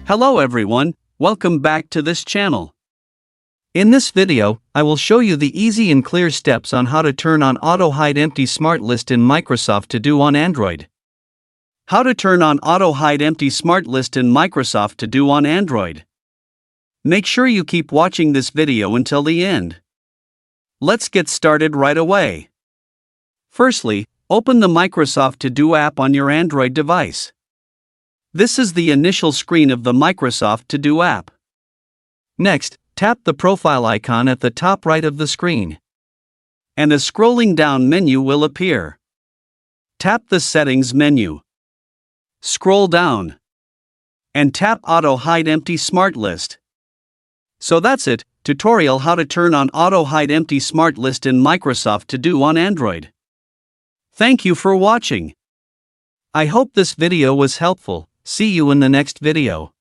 Hello everyone, welcome back to this channel. In this video, I will show you the easy and clear steps on how to turn on Auto Hide Empty Smart List in Microsoft To Do on Android. How to turn on Auto Hide Empty Smart List in Microsoft To Do on Android. Make sure you keep watching this video until the end. Let's get started right away. Firstly, open the Microsoft To Do app on your Android device. This is the initial screen of the Microsoft To Do app. Next, tap the profile icon at the top right of the screen, and a scrolling down menu will appear. Tap the Settings menu. Scroll down, and tap Auto Hide Empty Smart List. So that's it, tutorial how to turn on Auto Hide Empty Smart List in Microsoft To Do on Android. Thank you for watching. I hope this video was helpful. See you in the next video.